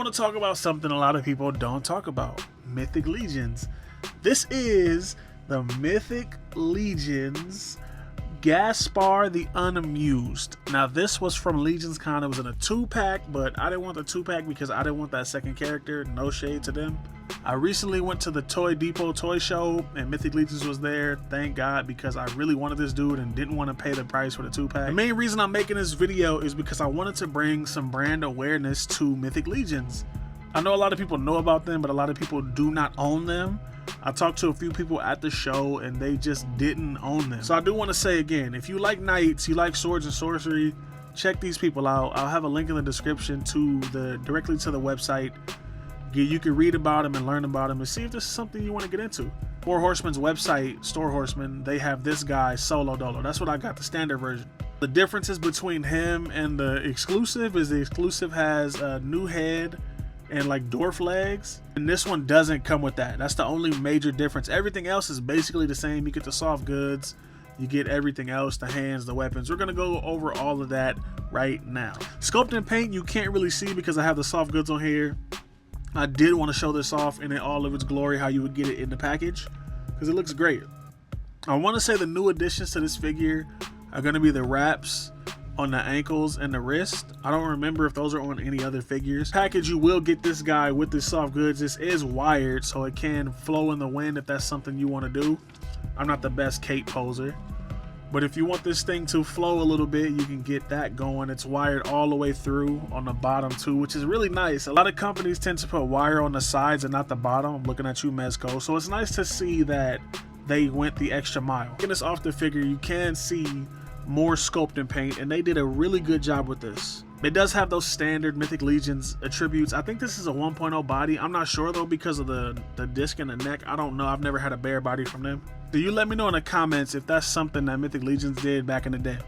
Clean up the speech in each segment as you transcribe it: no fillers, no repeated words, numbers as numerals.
I want to talk about something a lot of people don't talk about: Mythic Legions. This is the Mythic Legions Gasspar The Unamused. Now this was from Legions Con. It was in a 2-pack, but I didn't want the 2-pack because I didn't want that second character. No shade to them. I recently went to the Toy Depot toy show and Mythic Legions was there. Thank God, because I really wanted this dude and didn't want to pay the price for the 2-pack. The main reason I'm making this video is because I wanted to bring some brand awareness to Mythic Legions. I know a lot of people know about them, but a lot of people do not own them. I talked to a few people at the show and they just didn't own them. So I do want to say again, if you like knights, you like swords and sorcery, check these people out. I'll have a link in the description to directly to the website. You can read about them and learn about them and see if this is something you want to get into. Four Horsemen's website, Store Horseman, they have this guy solo dolo. That's what I got, the standard version. The differences between him and the exclusive is the exclusive has a new head and like dwarf legs, and this one doesn't come with that. That's the only major difference. Everything else is basically the same. You get the soft goods, you get everything else, the hands, the weapons. We're gonna go over all of that right now. Sculpt and paint you can't really see because I have the soft goods on here. I did want to show this off in all of its glory, how you would get it in the package, because it looks great. I want to say the new additions to this figure are going to be the wraps on the ankles and the wrist. I don't remember if those are on any other figures. Package, you will get this guy with the soft goods. This is wired, so it can flow in the wind if that's something you want to do. I'm not the best cape poser, but if you want this thing to flow a little bit, you can get that going. It's wired all the way through on the bottom too, which is really nice. A lot of companies tend to put wire on the sides and not the bottom. I'm looking at you, Mezco. So it's nice to see that they went the extra mile. Getting this off the figure, you can see more sculpt and paint, and they did a really good job with this. It does have those standard Mythic Legions attributes. I think this is a 1.0 body. I'm not sure though because of the disc and the neck. I don't know. I've never had a bare body from them. So you let me know in the comments if that's something that Mythic Legions did back in the day.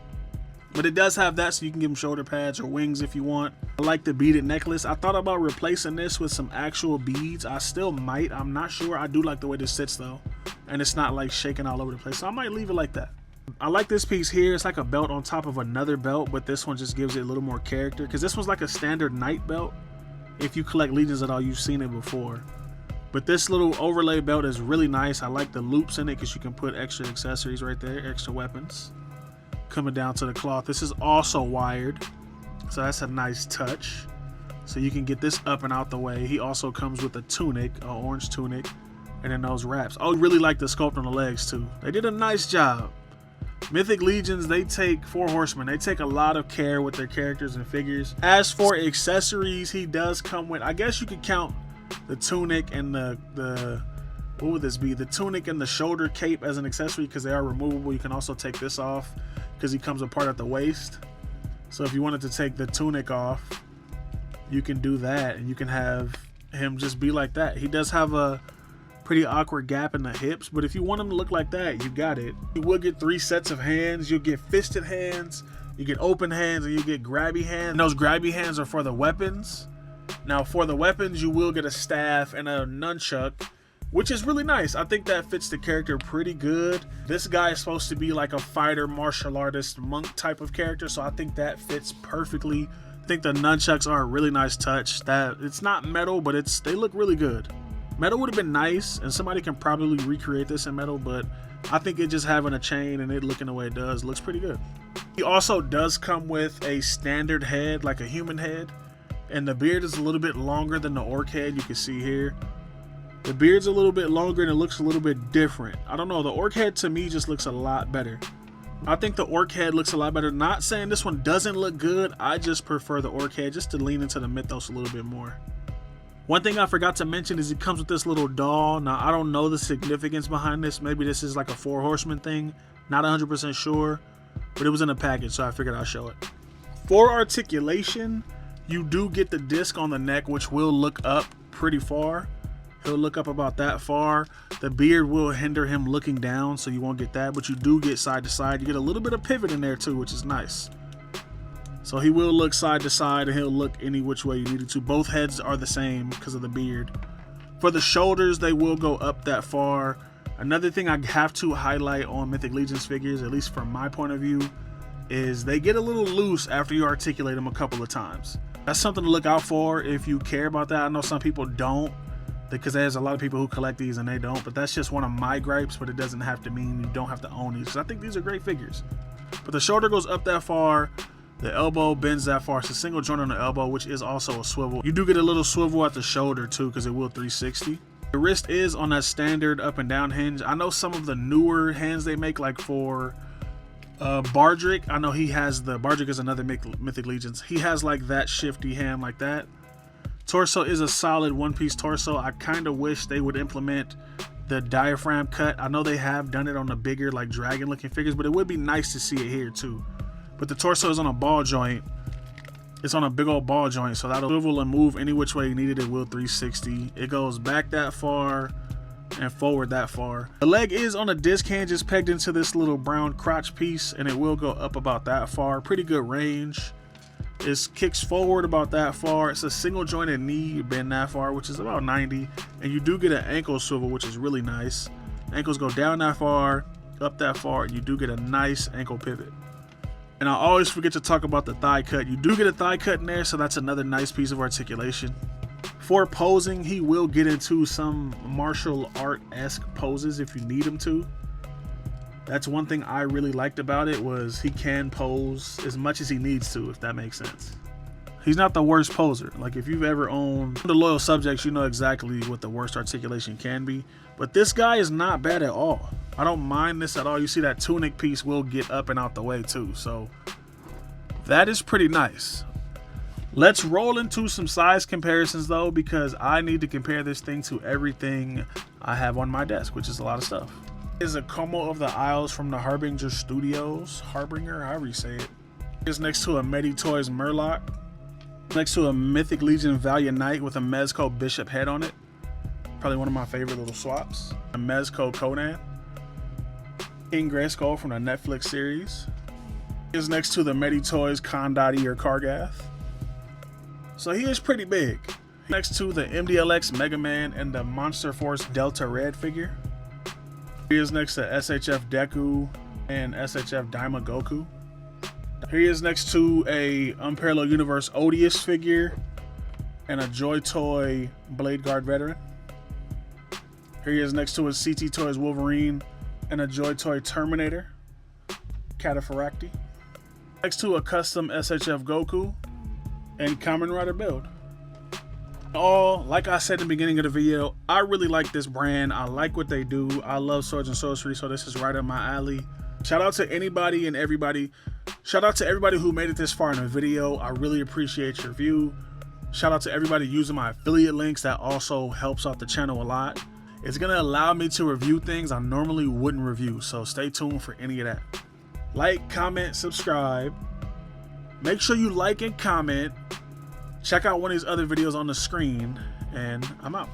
But it does have that, so you can give them shoulder pads or wings if you want. I like the beaded necklace. I thought about replacing this with some actual beads. I still might. I'm not sure. I do like the way this sits though, and it's not like shaking all over the place. So I might leave it like that. I like this piece here. It's like a belt on top of another belt, but this one just gives it a little more character because this one's like a standard knight belt. If you collect Legions at all, you've seen it before. But this little overlay belt is really nice. I like the loops in it because you can put extra accessories right there, extra weapons. Coming down to the cloth. This is also wired, so that's a nice touch. So you can get this up and out the way. He also comes with a tunic, an orange tunic, and then those wraps. I really like the sculpt on the legs too. They did a nice job. Mythic Legions, they take Four Horsemen. They take a lot of care with their characters and figures. As for accessories, he does come with, I guess you could count the tunic and the what would this be? The tunic and the shoulder cape as an accessory because they are removable. You can also take this off because he comes apart at the waist. So if you wanted to take the tunic off, you can do that and you can have him just be like that. He does have a pretty awkward gap in the hips, but if you want him to look like that, you got it. You will get 3 sets of hands. You'll get fisted hands, you get open hands, and you get grabby hands. And those grabby hands are for the weapons. Now for the weapons, you will get a staff and a nunchuck, which is really nice. I think that fits the character pretty good. This guy is supposed to be like a fighter, martial artist, monk type of character, so I think that fits perfectly. I think the nunchucks are a really nice touch. That it's not metal, but they look really good. Metal would have been nice, and somebody can probably recreate this in metal, but I think it just having a chain and it looking the way it does looks pretty good. He also does come with a standard head, like a human head, and the beard is a little bit longer than the orc head. You can see here. The beard's a little bit longer and it looks a little bit different. I don't know, the orc head to me just looks a lot better. I think the orc head looks a lot better. Not saying this one doesn't look good, I just prefer the orc head just to lean into the mythos a little bit more. One thing I forgot to mention is it comes with this little doll. Now, I don't know the significance behind this. Maybe this is like a Four Horsemen thing. Not 100% sure, but it was in a package, so I figured I'll show it. For articulation, you do get the disc on the neck, which will look up pretty far. He'll look up about that far. The beard will hinder him looking down, so you won't get that, but you do get side to side. You get a little bit of pivot in there too, which is nice. So he will look side to side and he'll look any which way you need it to. Both heads are the same because of the beard. For the shoulders, they will go up that far. Another thing I have to highlight on Mythic Legions figures, at least from my point of view, is they get a little loose after you articulate them a couple of times. That's something to look out for if you care about that. I know some people don't, because there's a lot of people who collect these and they don't, but that's just one of my gripes, but it doesn't have to mean you don't have to own these, because I think these are great figures. But the shoulder goes up that far, the elbow bends that far. It's a single joint on the elbow, which is also a swivel. You do get a little swivel at the shoulder too, because it will 360. The wrist is on that standard up and down hinge. I know some of the newer hands they make, like for Bardrick, I know he has the, Bardrick is another Mythic Legions. He has like that shifty hand like that. Torso is a solid one-piece torso. I kind of wish they would implement the diaphragm cut. I know they have done it on the bigger like dragon looking figures, but it would be nice to see it here too. But the torso is on a ball joint. It's on a big old ball joint, so that'll swivel and move any which way you need it. It will 360. It goes back that far and forward that far. The leg is on a disc hinge, just pegged into this little brown crotch piece, and it will go up about that far. Pretty good range. It kicks forward about that far. It's a single jointed knee bend that far, which is about 90, and you do get an ankle swivel, which is really nice. Ankles go down that far, up that far, and you do get a nice ankle pivot. And I always forget to talk about the thigh cut. You do get a thigh cut in there, so that's another nice piece of articulation. For posing, he will get into some martial art-esque poses if you need him to. That's one thing I really liked about it, was he can pose as much as he needs to, if that makes sense. He's not the worst poser. Like, if you've ever owned the Loyal Subjects, you know exactly what the worst articulation can be. But this guy is not bad at all. I don't mind this at all. You see that tunic piece will get up and out the way too, so that is pretty nice. Let's roll into some size comparisons though, because I need to compare this thing to everything I have on my desk, which is a lot of stuff. This is a Como of the Isles from the Harbinger Studios. Harbinger, however you say it. It's next to a Meditoys Murloc. Next to a Mythic Legion Valiant Knight with a Mezco Bishop head on it. Probably one of my favorite little swaps. A Mezco Conan. King Grayskull from the Netflix series. Is next to the Meditoys Kondati or Kargath. So he is pretty big. Next to the MDLX Mega Man and the Monster Force Delta Red figure. He is next to SHF Deku and SHF Daima Goku. He is next to a Unparalleled Universe Odious figure and a Joy Toy Blade Guard Veteran. Here he is next to a CT Toys Wolverine and a Joy Toy Terminator Cataphyracti. Next to a custom SHF Goku and Kamen Rider build. All, like I said in the beginning of the video, I really like this brand. I like what they do. I love swords and sorcery, so this is right up my alley. Shout out to anybody and everybody. Shout out to everybody who made it this far in the video. I really appreciate your view. Shout out to everybody using my affiliate links. That also helps out the channel a lot. It's gonna allow me to review things I normally wouldn't review, so stay tuned for any of that. Like, comment, subscribe. Make sure you like and comment. Check out one of these other videos on the screen, and I'm out.